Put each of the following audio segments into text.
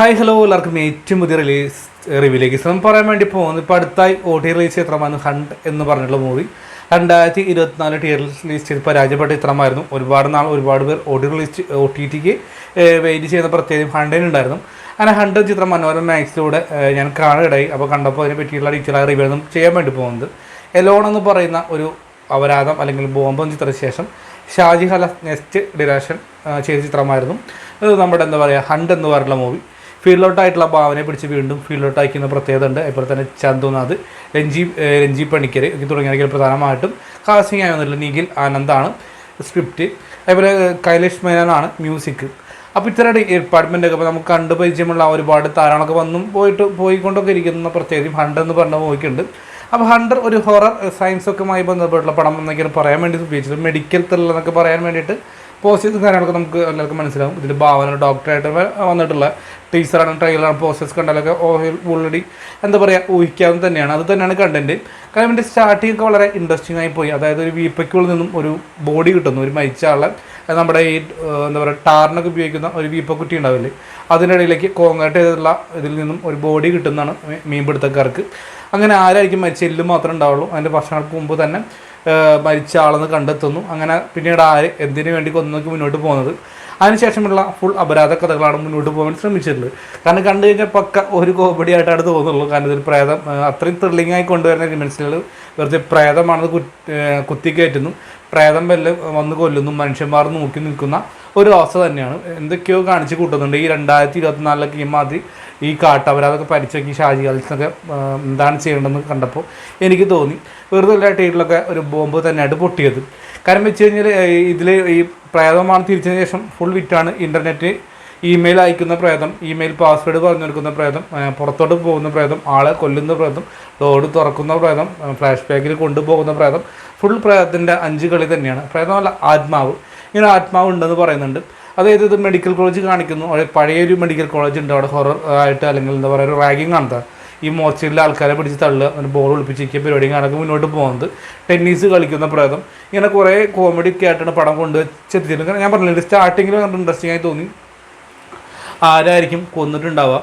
Hi hello എല്ലാവർക്കും ഏറ്റവും പുതിയ റിവ്യൂലേക്ക് പറയാൻ വേണ്ടി പോകുന്നത് ഇപ്പോൾ അടുത്തായി റിലീസ് ചിത്രമാണ് ഹണ്ട് എന്ന് പറഞ്ഞിട്ടുള്ള മൂവി 2024 റിലീസ് ചെയ്ത് പരാജയപ്പെട്ട ചിത്രമായിരുന്നു. ഒരുപാട് പേർ OTTക്ക് വെയിറ്റ് ചെയ്യുന്ന പ്രത്യേകം ഹണ്ടിനുണ്ടായിരുന്നു. അങ്ങനെ ഹണ്ട് ചിത്രം മനോരമ മാക്സിലൂടെ ഞാൻ കാണുകയുണ്ടായി. അപ്പോൾ കണ്ടപ്പോൾ അതിനെ പറ്റിയുള്ള ഡീറ്റെയിലായ റിവ്യൂ ഒന്നും ചെയ്യാൻ വേണ്ടി പോകുന്നത് എലോൺ എന്ന് പറയുന്ന ഒരു അപരാധം അല്ലെങ്കിൽ ബോംബ് ചിത്രശേഷം ഷാജി ഹല നെക്സ്റ്റ് ഡിറക്ഷൻ ചെയ്ത ചിത്രമായിരുന്നു. നമ്മുടെ ഹണ്ട് എന്ന് പറയുന്ന മൂവി ഫീൽഡൗട്ടായിട്ടുള്ള ഭാവനയെ പിടിച്ച് വീണ്ടും ഫീൽഡൗട്ട് അയക്കുന്ന പ്രത്യേകത ഉണ്ട്. അതുപോലെ തന്നെ ചന്തുനാഥ്, രഞ്ജി പണിക്കർ തുടങ്ങിയ പ്രധാനമായിട്ടും കാസ്റ്റിംഗ് ആയി വന്നിട്ടുള്ള നിഖിൽ ആനന്ദാണ് സ്ക്രിപ്റ്റ്. അതുപോലെ കൈലേഷ് മേനോനാണ് മ്യൂസിക്. അപ്പോൾ ഇത്തരം ഡിപ്പാർട്ട്മെൻറ്റൊക്കെ ഇപ്പോൾ നമുക്ക് കണ്ടു പരിചയമുള്ള ഒരുപാട് താരങ്ങളൊക്കെ പോയിക്കൊണ്ടൊക്കെ ഇരിക്കുന്ന പ്രത്യേകിച്ചും ഹണ്ട് എന്ന് പറഞ്ഞ മൂവിക്കുണ്ട്. അപ്പോൾ ഹണ്ടർ ഒരു ഹൊറർ സയൻസൊക്കെയുമായി ബന്ധപ്പെട്ടുള്ള പടം എന്നൊക്കെയാണ് പറയാൻ വേണ്ടി ഉപയോഗിച്ചത്. മെഡിക്കൽ ത്രില്ലർ എന്നൊക്കെ പറയാൻ വേണ്ടിയിട്ട് പോസ്റ്റേഴ്സും കാര്യങ്ങളൊക്കെ നമുക്ക് എല്ലാവർക്കും മനസ്സിലാവും. ഇതിൽ ഭാവന ഡോക്ടറായിട്ട് വന്നിട്ടുള്ള ടീച്ചറാണ്, ട്രെയിലറാണ്, പോസ്റ്റേഴ്സ് കണ്ടാലൊക്കെ ഓൾറെഡി ഊഹിക്കാവുന്ന തന്നെയാണ്. അത് തന്നെയാണ് കണ്ടൻറ്റ്. കാരണം ഇതിൻ്റെ സ്റ്റാർട്ടിങ് ഒക്കെ വളരെ ഇൻട്രസ്റ്റിംഗ് ആയി പോയി. അതായത് ഒരു വീപ്പയ്ക്കുള്ളിൽ നിന്നും ഒരു ബോഡി കിട്ടുന്നു, ഒരു മരിച്ച ആളെ നമ്മുടെ ഈ ടാറിനൊക്കെ ഉപയോഗിക്കുന്ന ഒരു വീപ്പക്കുറ്റി ഉണ്ടാവില്ലേ, അതിൻ്റെ ഇടയിലേക്ക് കോൺക്രീറ്റ് ചെയ്തിട്ടുള്ള ഇതിൽ നിന്നും ഒരു ബോഡി കിട്ടുന്നതാണ് മീൻപിടുത്തക്കാർക്ക്. അങ്ങനെ ആരായിരിക്കും മരിച്ച എല്ല് മാത്രമേ ഉണ്ടാവുള്ളൂ. അതിൻ്റെ വർഷങ്ങൾക്ക് മുമ്പ് തന്നെ മരിച്ച ആളെന്ന് കണ്ടെത്തുന്നു. അങ്ങനെ പിന്നീട് എന്തിനു വേണ്ടി കൊന്നൊക്കെ മുന്നോട്ട് പോകുന്നത്. അതിനുശേഷമുള്ള ഫുൾ അപരാധ കഥകളാണ് മുന്നോട്ട് പോകാൻ ശ്രമിച്ചിട്ടുള്ളത്. കാരണം കണ്ടു കഴിഞ്ഞാൽ പക്ക ഒരു കോമഡി ആയിട്ടാണ് തോന്നുള്ളൂ. കാരണം ഇതിൽ പ്രേതം അത്രയും ത്രില്ലിംഗ് ആയി കൊണ്ടുവരുന്ന എലിമെൻസിൽ വെറുതെ പ്രേതമാണെന്ന് കുത്തിക്കയറ്റുന്നു, പ്രേതം വന്ന് കൊല്ലുന്നു, മനുഷ്യന്മാർ നോക്കി നിൽക്കുന്ന ഒരു അവസ്ഥ തന്നെയാണ്. എന്തൊക്കെയോ കാണിച്ച് കൂട്ടുന്നുണ്ട്. ഈ 2024 ഈ മാതിരി ഈ കാട്ടവരാതൊക്കെ പരിച്ചൊക്കെ ഷാജി ഗേൾസിനൊക്കെ എന്താണ് ചെയ്യേണ്ടതെന്ന് കണ്ടപ്പോൾ എനിക്ക് തോന്നി വെറുതെ എല്ലാ ടൈറ്റിലൊക്കെ ഒരു ബോംബ് തന്നെയായിട്ട് പൊട്ടിയത്. കാരണം വെച്ച് കഴിഞ്ഞാൽ ഇതിൽ ഈ പ്രേതമാണ് തിരിച്ചതിന് ശേഷം ഫുൾ വിറ്റാണ്. ഇൻ്റർനെറ്റ് ഇമെയിൽ അയക്കുന്ന പ്രേതം, ഇമെയിൽ പാസ്വേഡ് പറഞ്ഞു കൊടുക്കുന്ന പ്രേതം, പുറത്തോട്ട് പോകുന്ന പ്രേതം, ആളെ കൊല്ലുന്ന പ്രേതം, ഡോറ് തുറക്കുന്ന പ്രേതം, ഫ്ലാഷ് ബാക്കിൽ കൊണ്ടുപോകുന്ന പ്രേതം, ഫുൾ പ്രേതത്തിൻ്റെ 5 കളി തന്നെയാണ്. പ്രേതമല്ല, ആത്മാവ്. ഇങ്ങനെ ആത്മാവ് ഉണ്ടെന്ന് പറയുന്നുണ്ട്. അതായത് ഇത് മെഡിക്കൽ കോളേജ് കാണിക്കുന്നു. പഴയൊരു മെഡിക്കൽ കോളേജ് ഉണ്ട് അവിടെ, ഹൊറർ ആയിട്ട് അല്ലെങ്കിൽ ഒരു റാഗിങ് കാണുന്നത്. ഈ മോർച്ചറിലെ ആൾക്കാരെ പിടിച്ച് തള്ളുക, ബോൾ ഒളിപ്പിച്ചിരിക്കുക പരിപാടിയും കാണാൻ മുന്നോട്ട് പോകുന്നത്. ടെന്നീസ് കളിക്കുന്ന പ്രേതം, ഇങ്ങനെ കുറേ കോമഡി ഒക്കെ ആയിട്ടാണ് പടം കൊണ്ടുവച്ചെത്തിയിരുന്നത്. കാരണം ഞാൻ പറഞ്ഞില്ല, സ്റ്റാർട്ടിങ്ങിൽ കണ്ടിട്ട് ഇൻട്രസ്റ്റിംഗ് ആയി തോന്നി. ആരായിരിക്കും കൊന്നിട്ടുണ്ടാവുക,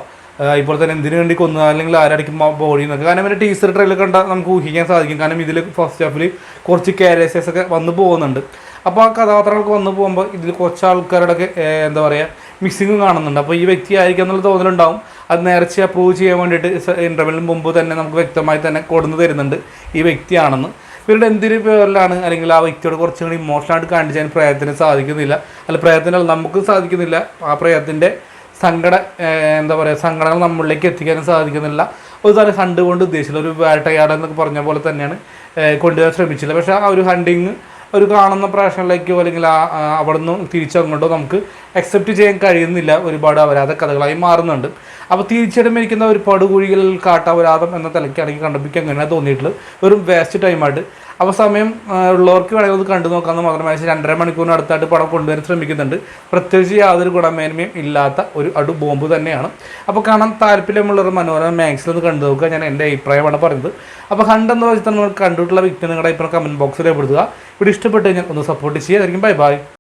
ഇപ്പോൾ തന്നെ എന്തിനു വേണ്ടി കൊന്നു, അല്ലെങ്കിൽ ആരായിരിക്കും ബോഡി എന്നൊക്കെ. കാരണം ഇവരുടെ ടീസർ ട്രെയിലർ കണ്ടാൽ നമുക്ക് ഊഹിക്കാൻ സാധിക്കും. കാരണം ഇതിൽ ഫസ്റ്റ് ഹാഫിൽ കുറച്ച് ക്യാരക്ടേഴ്സ് ഒക്കെ വന്നു പോകുന്നുണ്ട്. അപ്പോൾ ആ കഥാപാത്രങ്ങൾക്ക് വന്നു പോകുമ്പോൾ ഇതിൽ കുറച്ച് ആൾക്കാരുടെയൊക്കെ മിക്സിങ് കാണുന്നുണ്ട്. അപ്പോൾ ഈ വ്യക്തി ആയിരിക്കും എന്നുള്ള തോന്നലുണ്ടാവും. അത് നേർച്ച പ്രൂവ് ചെയ്യാൻ വേണ്ടിയിട്ട് ഇൻ്റർവെല്ലിന് മുമ്പ് തന്നെ നമുക്ക് വ്യക്തമായി തന്നെ കൊടുന്നു തരുന്നുണ്ട് ഈ വ്യക്തിയാണെന്ന്. ഇവരുടെ എന്തിനു പേരിലാണ് അല്ലെങ്കിൽ ആ വ്യക്തിയോട് കുറച്ചും കൂടി ഇമോഷണലായിട്ട് കാണിച്ചാൽ പ്രയത്നം സാധിക്കുന്നില്ല, അല്ല പ്രയത്നം നമുക്കും സാധിക്കുന്നില്ല. ആ പ്രയത്തിൻ്റെ സങ്കടങ്ങൾ നമ്മളിലേക്ക് എത്തിക്കാനും സാധിക്കുന്നില്ല. ഒരു തരം ഹണ്ട് കൊണ്ട് ഉദ്ദേശിച്ചില്ല, ഒരു വേട്ടയാടെന്നൊക്കെ പറഞ്ഞ പോലെ തന്നെയാണ് കൊണ്ടുവരാൻ ശ്രമിച്ചില്ല. പക്ഷേ ആ ഒരു ഹണ്ടിങ് ഒരു കാണുന്ന പ്രേക്ഷകരിലേക്കോ അല്ലെങ്കിൽ അവിടെ നിന്ന് തിരിച്ചങ്ങോട്ടോ നമുക്ക് അക്സെപ്റ്റ് ചെയ്യാൻ കഴിയുന്നില്ല. ഒരുപാട് അപരാധ കഥകളായി മാറുന്നുണ്ട്. അപ്പോൾ തിരിച്ചടമിരിക്കുന്ന ഒരു പടുകുഴികൾ കാട്ടപരാധം എന്ന തലയ്ക്കാണെങ്കിൽ കണ്ടപ്പോൾ അങ്ങനെയാണ് തോന്നിയിട്ടുള്ളത്. വെറും വേസ്റ്റ് ടൈമായിട്ട്. അപ്പോൾ സമയം ഉള്ളവർക്ക് വേണമെങ്കിൽ അത് കണ്ടു നോക്കാമെന്ന് മാത്രമേ 2.5 മണിക്കൂറിന് അടുത്തായിട്ട് പടം കൊണ്ടുവരാൻ ശ്രമിക്കുന്നുണ്ട്. പ്രത്യേകിച്ച് യാതൊരു ഗുണമേന്മയും ഇല്ലാത്ത ഒരു ബോംബ് തന്നെയാണ്. അപ്പോൾ കാണാൻ താല്പര്യമുള്ളവർ മനോരമ മാക്സിൽ ഒന്ന് കണ്ടു നോക്കുക. ഞാൻ എൻ്റെ അഭിപ്രായമാണ് പറഞ്ഞത്. അപ്പോൾ ഹണ്ട് എന്ന വെച്ചാൽ നിങ്ങൾ കണ്ടിട്ടുള്ള വ്യക്തി നിങ്ങളുടെ അഭിപ്രായം കമൻറ്റ് ബോക്സിൽ രേഖപ്പെടുത്തുക. ഇവിടെ ഇഷ്ടപ്പെട്ട് കഴിഞ്ഞാൽ ഒന്ന് സപ്പോർട്ട് ചെയ്യുക. Bye bye.